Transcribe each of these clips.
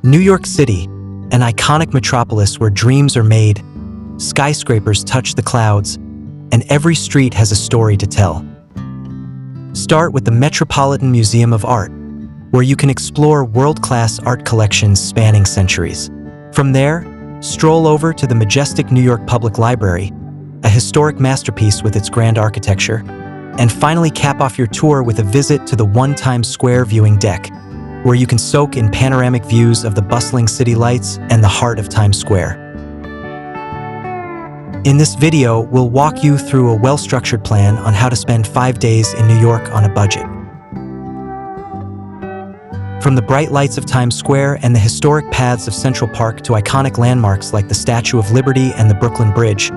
New York City, an iconic metropolis where dreams are made, skyscrapers touch the clouds, and every street has a story to tell. Start with the Metropolitan Museum of Art, where you can explore world-class art collections spanning centuries. From there, stroll over to the majestic New York Public Library, a historic masterpiece with its grand architecture, and finally cap off your tour with a visit to the Times Square viewing deck, where you can soak in panoramic views of the bustling city lights and the heart of Times Square. In this video, we'll walk you through a well-structured plan on how to spend 5 days in New York on a budget. From the bright lights of Times Square and the historic paths of Central Park to iconic landmarks like the Statue of Liberty and the Brooklyn Bridge,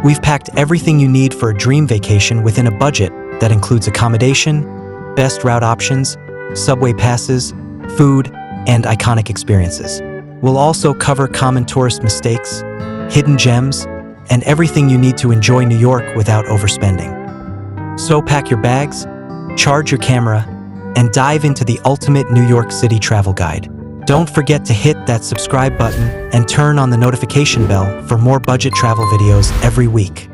we've packed everything you need for a dream vacation within a budget that includes accommodation, best route options, subway passes, food, and iconic experiences. We'll also cover common tourist mistakes, hidden gems, and everything you need to enjoy New York without overspending. So pack your bags, charge your camera, and dive into the ultimate New York City travel guide. Don't forget to hit that subscribe button and turn on the notification bell for more budget travel videos every week.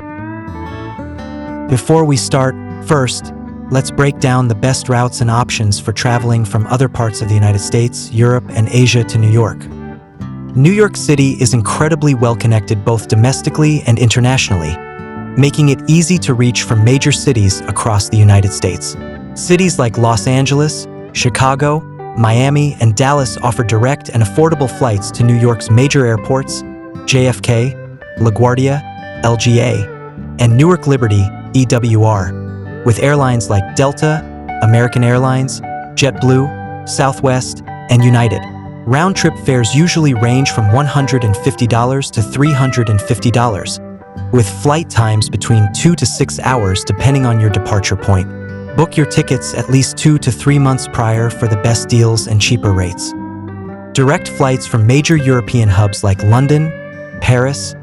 Before we start, first, let's break down the best routes and options for traveling from other parts of the United States, Europe, and Asia to New York. New York City is incredibly well connected both domestically and internationally, making it easy to reach from major cities across the United States. Cities like Los Angeles, Chicago, Miami, and Dallas offer direct and affordable flights to New York's major airports, JFK, LaGuardia, LGA, and Newark Liberty, EWR, with airlines like Delta, American Airlines, JetBlue, Southwest, and United. Round-trip fares usually range from $150 to $350, with flight times between 2 to 6 hours depending on your departure point. Book your tickets at least 2 to 3 months prior for the best deals and cheaper rates. Direct flights from major European hubs like London, Paris,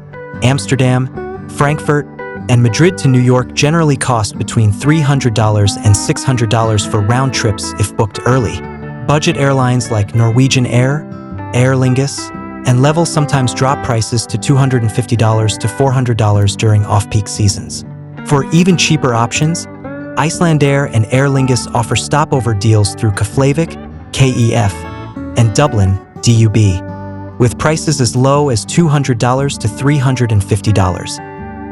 Amsterdam, Frankfurt, and Madrid to New York generally cost between $300 and $600 for round trips if booked early. Budget airlines like Norwegian Air, Aer Lingus, and Level sometimes drop prices to $250 to $400 during off-peak seasons. For even cheaper options, Icelandair and Aer Lingus offer stopover deals through Keflavik, KEF, and Dublin, DUB, with prices as low as $200 to $350.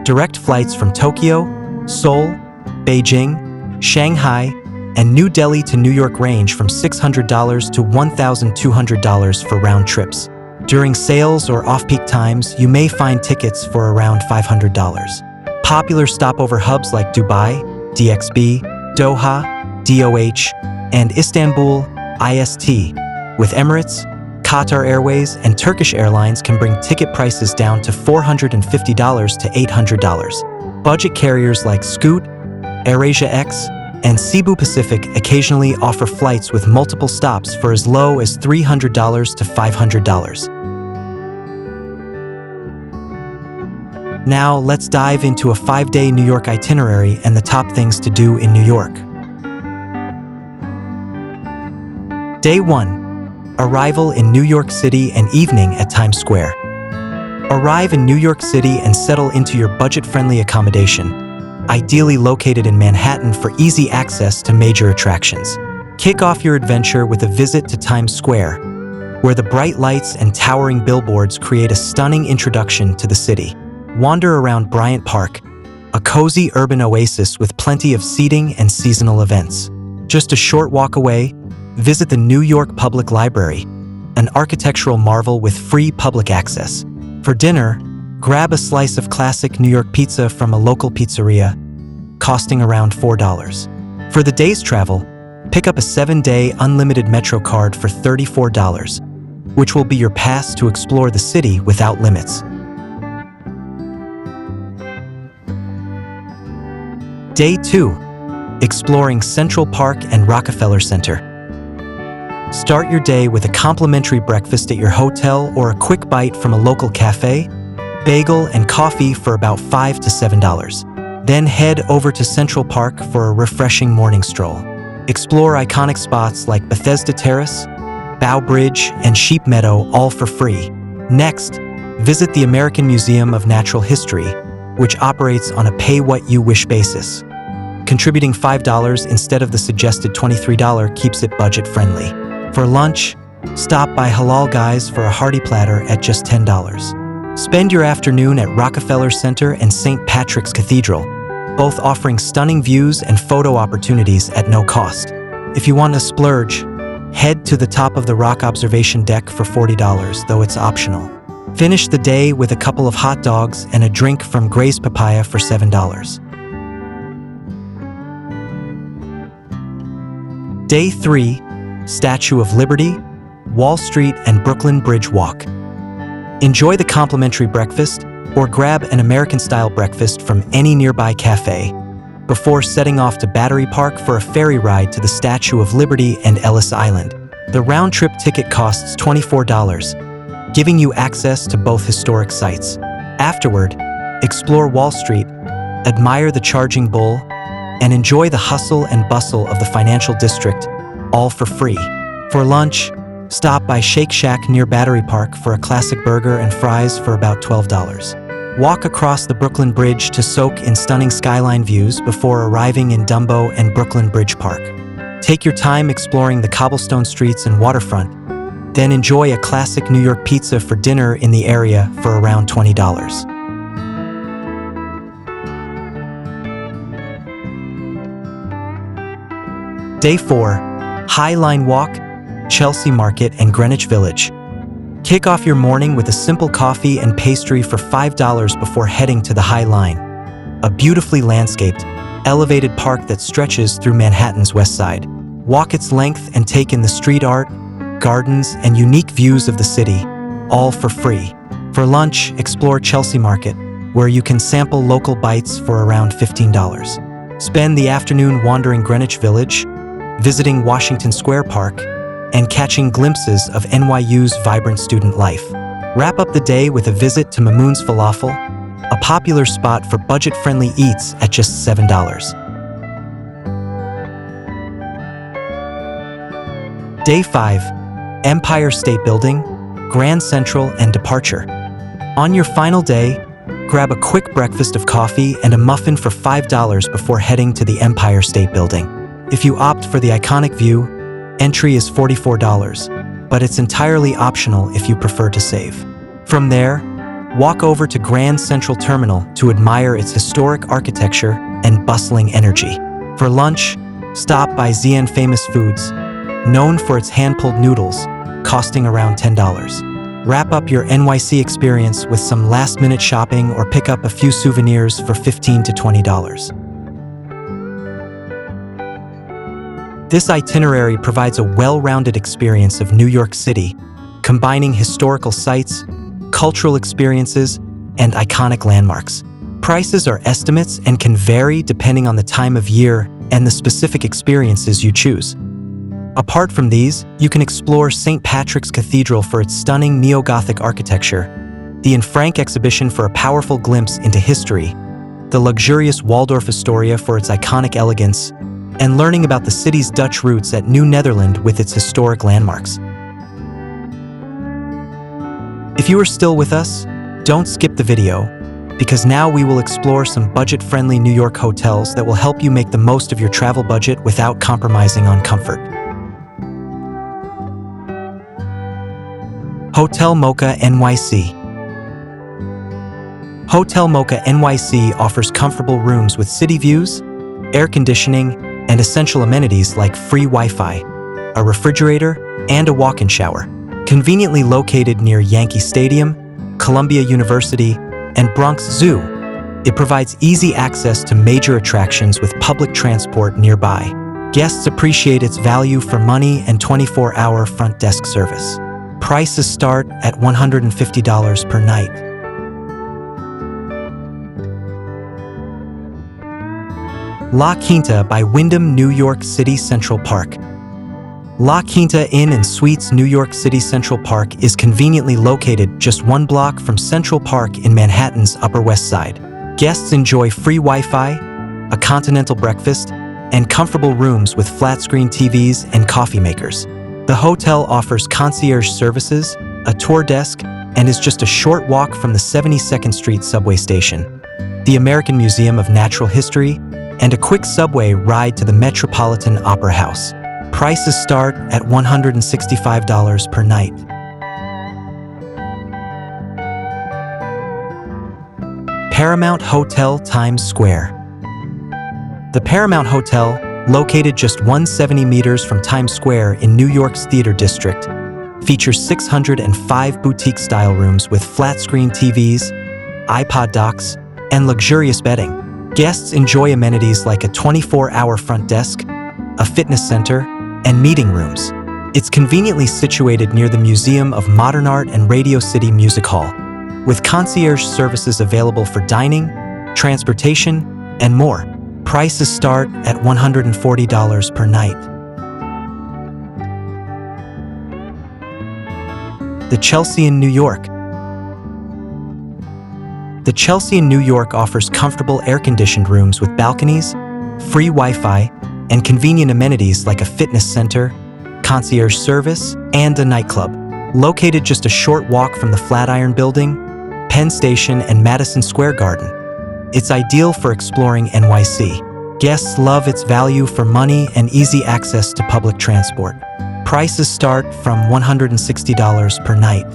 Direct flights from Tokyo, Seoul, Beijing, Shanghai, and New Delhi to New York range from $600 to $1,200 for round trips. During sales or off-peak times, you may find tickets for around $500. Popular stopover hubs like Dubai, DXB, Doha, DOH, and Istanbul, IST, with Emirates, Qatar Airways, and Turkish Airlines can bring ticket prices down to $450 to $800. Budget carriers like Scoot, AirAsia X, and Cebu Pacific occasionally offer flights with multiple stops for as low as $300 to $500. Now, let's dive into a 5-day New York itinerary and the top things to do in New York. Day 1. Arrival in New York City and evening at Times Square. Arrive in New York City and settle into your budget-friendly accommodation, ideally located in Manhattan for easy access to major attractions. Kick off your adventure with a visit to Times Square, where the bright lights and towering billboards create a stunning introduction to the city. Wander around Bryant Park, a cozy urban oasis with plenty of seating and seasonal events. Just a short walk away, visit the New York Public Library, an architectural marvel with free public access. For dinner, grab a slice of classic New York pizza from a local pizzeria, costing around $4. For the day's travel, pick up a 7-day unlimited Metro card for $34, which will be your pass to explore the city without limits. Day 2. Exploring Central Park and Rockefeller Center. Start your day with a complimentary breakfast at your hotel or a quick bite from a local cafe, bagel, and coffee for about $5 to $7. Then head over to Central Park for a refreshing morning stroll. Explore iconic spots like Bethesda Terrace, Bow Bridge, and Sheep Meadow, all for free. Next, visit the American Museum of Natural History, which operates on a pay-what-you-wish basis. Contributing $5 instead of the suggested $23 keeps it budget-friendly. For lunch, stop by Halal Guys for a hearty platter at just $10. Spend your afternoon at Rockefeller Center and St. Patrick's Cathedral, both offering stunning views and photo opportunities at no cost. If you want to splurge, head to the top of the Rock Observation Deck for $40, though it's optional. Finish the day with a couple of hot dogs and a drink from Gray's Papaya for $7. Day 3, Statue of Liberty, Wall Street and Brooklyn Bridge Walk. Enjoy the complimentary breakfast or grab an American-style breakfast from any nearby cafe before setting off to Battery Park for a ferry ride to the Statue of Liberty and Ellis Island. The round-trip ticket costs $24, giving you access to both historic sites. Afterward, explore Wall Street, admire the charging bull, and enjoy the hustle and bustle of the financial district, all for free. For lunch, stop by Shake Shack near Battery Park for a classic burger and fries for about $12. Walk across the Brooklyn Bridge to soak in stunning skyline views before arriving in Dumbo and Brooklyn Bridge Park. Take your time exploring the cobblestone streets and waterfront, then enjoy a classic New York pizza for dinner in the area for around $20. Day 4, High Line Walk, Chelsea Market and Greenwich Village. Kick off your morning with a simple coffee and pastry for $5 before heading to the High Line, a beautifully landscaped, elevated park that stretches through Manhattan's West Side. Walk its length and take in the street art, gardens, and unique views of the city, all for free. For lunch, explore Chelsea Market, where you can sample local bites for around $15. Spend the afternoon wandering Greenwich Village, visiting Washington Square Park, and catching glimpses of NYU's vibrant student life. Wrap up the day with a visit to Mamoun's Falafel, a popular spot for budget-friendly eats at just $7. Day 5, Empire State Building, Grand Central and Departure. On your final day, grab a quick breakfast of coffee and a muffin for $5 before heading to the Empire State Building. If you opt for the iconic view, entry is $44, but it's entirely optional if you prefer to save. From there, walk over to Grand Central Terminal to admire its historic architecture and bustling energy. For lunch, stop by ZN Famous Foods, known for its hand-pulled noodles, costing around $10. Wrap up your NYC experience with some last-minute shopping or pick up a few souvenirs for $15 to $20. This itinerary provides a well-rounded experience of New York City, combining historical sites, cultural experiences, and iconic landmarks. Prices are estimates and can vary depending on the time of year and the specific experiences you choose. Apart from these, you can explore St. Patrick's Cathedral for its stunning neo-Gothic architecture, the Anne Frank exhibition for a powerful glimpse into history, the luxurious Waldorf Astoria for its iconic elegance, and learning about the city's Dutch roots at New Netherland with its historic landmarks. If you are still with us, don't skip the video, because now we will explore some budget-friendly New York hotels that will help you make the most of your travel budget without compromising on comfort. Hotel Mocha NYC. Hotel Mocha NYC offers comfortable rooms with city views, air conditioning, and essential amenities like free Wi-Fi, a refrigerator, and a walk-in shower. Conveniently located near Yankee Stadium, Columbia University, and Bronx Zoo, it provides easy access to major attractions with public transport nearby. Guests appreciate its value for money and 24-hour front desk service. Prices start at $150 per night. La Quinta by Wyndham New York City Central Park. La Quinta Inn and Suites New York City Central Park is conveniently located just 1 block from Central Park in Manhattan's Upper West Side. Guests enjoy free Wi-Fi, a continental breakfast, and comfortable rooms with flat-screen TVs and coffee makers. The hotel offers concierge services, a tour desk, and is just a short walk from the 72nd Street subway station, the American Museum of Natural History, and a quick subway ride to the Metropolitan Opera House. Prices start at $165 per night. Paramount Hotel, Times Square. The Paramount Hotel, located just 170 meters from Times Square in New York's Theater District, features 605 boutique-style rooms with flat-screen TVs, iPod docks, and luxurious bedding. Guests enjoy amenities like a 24-hour front desk, a fitness center, and meeting rooms. It's conveniently situated near the Museum of Modern Art and Radio City Music Hall, with concierge services available for dining, transportation, and more. Prices start at $140 per night. The Chelsea in New York. The Chelsea in New York offers comfortable air-conditioned rooms with balconies, free Wi-Fi, and convenient amenities like a fitness center, concierge service, and a nightclub. Located just a short walk from the Flatiron Building, Penn Station, and Madison Square Garden, it's ideal for exploring NYC. Guests love its value for money and easy access to public transport. Prices start from $160 per night.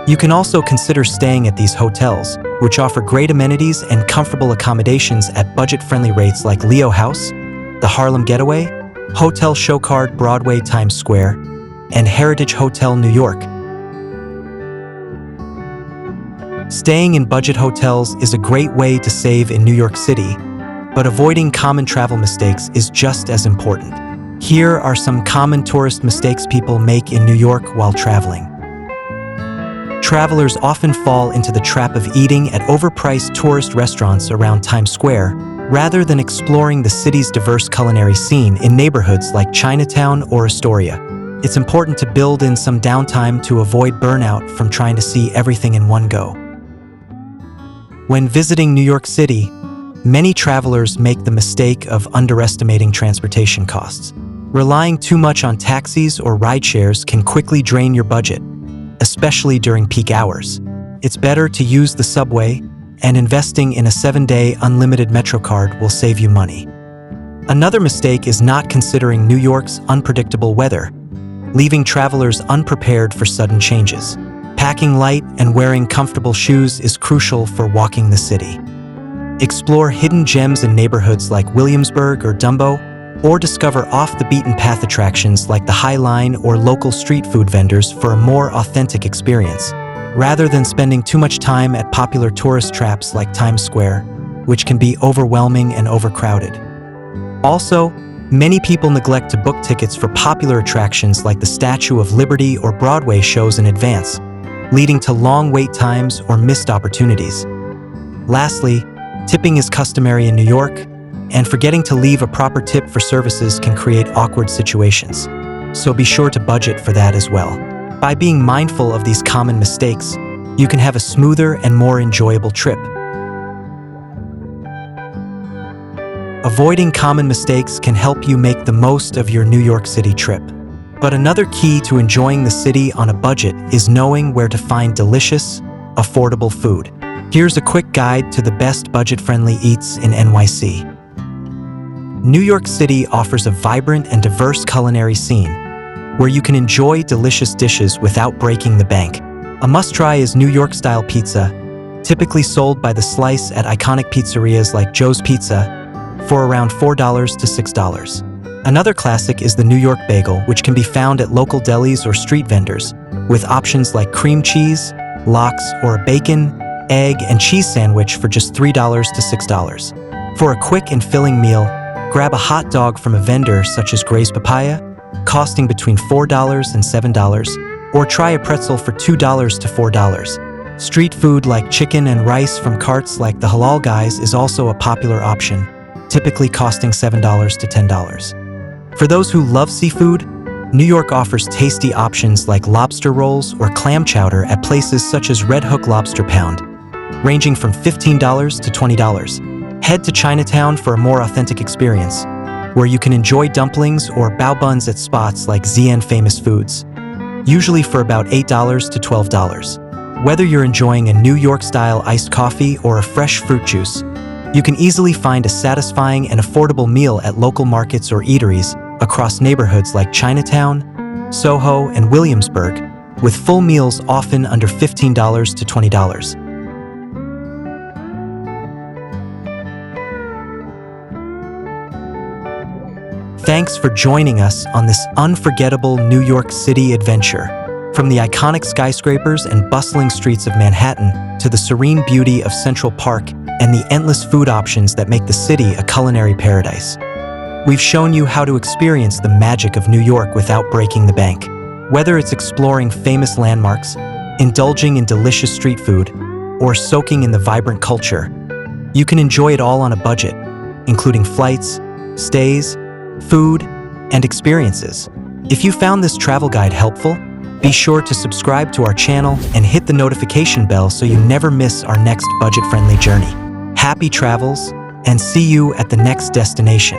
You can also consider staying at these hotels, which offer great amenities and comfortable accommodations at budget-friendly rates like Leo House, the Harlem Getaway, Hotel Showcard Broadway Times Square, and Heritage Hotel New York. Staying in budget hotels is a great way to save in New York City, but avoiding common travel mistakes is just as important. Here are some common tourist mistakes people make in New York while traveling. Travelers often fall into the trap of eating at overpriced tourist restaurants around Times Square, rather than exploring the city's diverse culinary scene in neighborhoods like Chinatown or Astoria. It's important to build in some downtime to avoid burnout from trying to see everything in one go. When visiting New York City, many travelers make the mistake of underestimating transportation costs. Relying too much on taxis or rideshares can quickly drain your budget, especially during peak hours. It's better to use the subway, and investing in a 7-day unlimited Metro card will save you money. Another mistake is not considering New York's unpredictable weather, leaving travelers unprepared for sudden changes. Packing light and wearing comfortable shoes is crucial for walking the city. Explore hidden gems in neighborhoods like Williamsburg or Dumbo, or discover off-the-beaten-path attractions like the High Line or local street food vendors for a more authentic experience, rather than spending too much time at popular tourist traps like Times Square, which can be overwhelming and overcrowded. Also, many people neglect to book tickets for popular attractions like the Statue of Liberty or Broadway shows in advance, leading to long wait times or missed opportunities. Lastly, tipping is customary in New York, and forgetting to leave a proper tip for services can create awkward situations. So be sure to budget for that as well. By being mindful of these common mistakes, you can have a smoother and more enjoyable trip. Avoiding common mistakes can help you make the most of your New York City trip. But another key to enjoying the city on a budget is knowing where to find delicious, affordable food. Here's a quick guide to the best budget-friendly eats in NYC. New York City offers a vibrant and diverse culinary scene, where you can enjoy delicious dishes without breaking the bank. A must-try is New York-style pizza, typically sold by the slice at iconic pizzerias like Joe's Pizza, for around $4 to $6. Another classic is the New York bagel, which can be found at local delis or street vendors, with options like cream cheese, lox, or a bacon, egg, and cheese sandwich for just $3 to $6. For a quick and filling meal, grab a hot dog from a vendor such as Gray's Papaya, costing between $4 and $7, or try a pretzel for $2 to $4. Street food like chicken and rice from carts like the Halal Guys is also a popular option, typically costing $7 to $10. For those who love seafood, New York offers tasty options like lobster rolls or clam chowder at places such as Red Hook Lobster Pound, ranging from $15 to $20. Head to Chinatown for a more authentic experience, where you can enjoy dumplings or bao buns at spots like Xi'an Famous Foods, usually for about $8 to $12. Whether you're enjoying a New York-style iced coffee or a fresh fruit juice, you can easily find a satisfying and affordable meal at local markets or eateries across neighborhoods like Chinatown, Soho, and Williamsburg, with full meals often under $15 to $20. Thanks for joining us on this unforgettable New York City adventure. From the iconic skyscrapers and bustling streets of Manhattan to the serene beauty of Central Park and the endless food options that make the city a culinary paradise. We've shown you how to experience the magic of New York without breaking the bank. Whether it's exploring famous landmarks, indulging in delicious street food, or soaking in the vibrant culture, you can enjoy it all on a budget, including flights, stays, food, and experiences. If you found this travel guide helpful, be sure to subscribe to our channel and hit the notification bell so you never miss our next budget-friendly journey. Happy travels, and see you at the next destination.